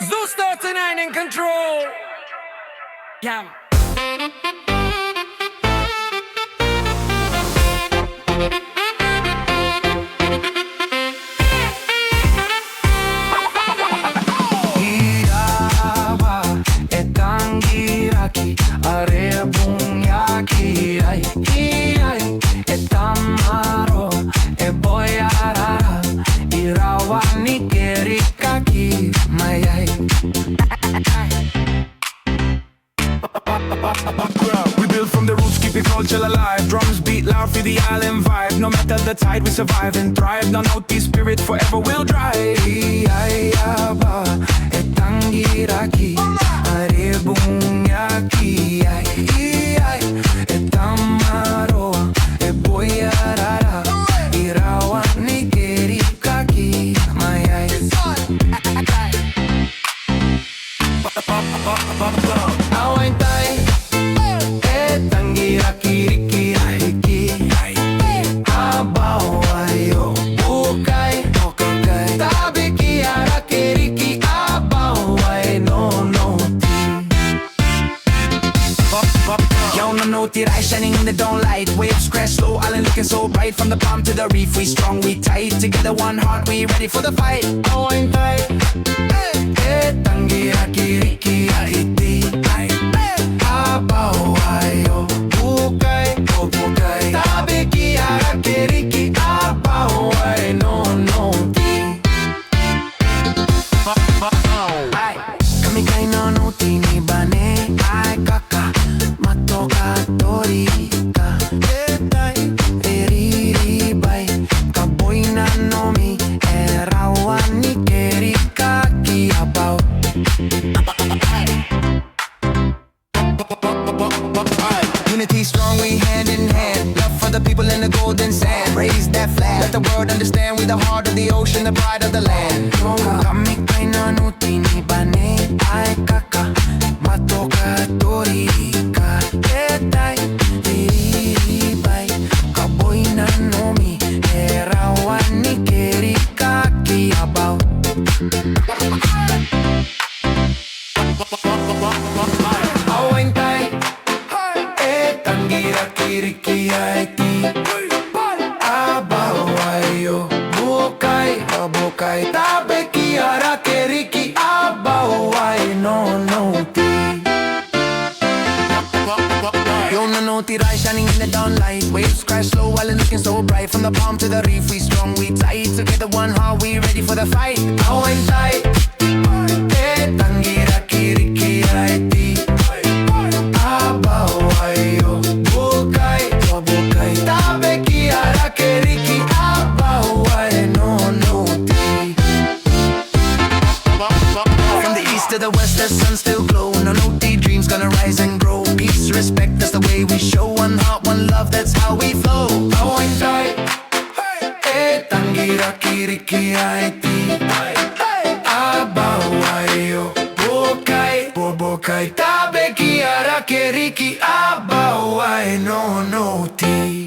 Zeus 39 in control. Yeah. We build from the roots, keep the culture alive. Drums beat loud, feel the island vibe. No matter the tide, we survive and thrive. Nonouti spirit forever will drive. Abau Nonouti, rise shining in the dawn light. Waves crash slow, island looking so bright. From the palm to the reef, we strong, we tight. Together one heart, we ready for the fight. Oh, ain't tight. Tangiria, riki, Abau bubuti, riki, Abau Nonouti. Kami kaina nuti ni bane, ai kaka. Unity strong, we hand in hand. Love for the people in the golden sand. Raise that flag, let the world understand. We the heart of the ocean, the pride of the land. Kami kaina nuti ni bane, ai kaka, matoka torika. Etai, iribai, kaboina nomi, erawani kerika ki abau. Riki, Abau bubuti, riki, Abau Nonouti. Yo, Nonouti, rise shining in the dawn light. Waves crash slow, island looking so bright. From the palm to the reef, we strong, we tight. Together one heart, we ready for the fight. How ain't tight? Tangiria, riki, Abau riki, Abau Nonouti. From the east to the west, the sun still glow. Nonouti dreams gonna rise and grow. Peace, respect, that's the way we show. One heart, one love, that's how we flow. How ain't tight? Tangiria, riki, Abau bubuti, riki, Abau Nonouti.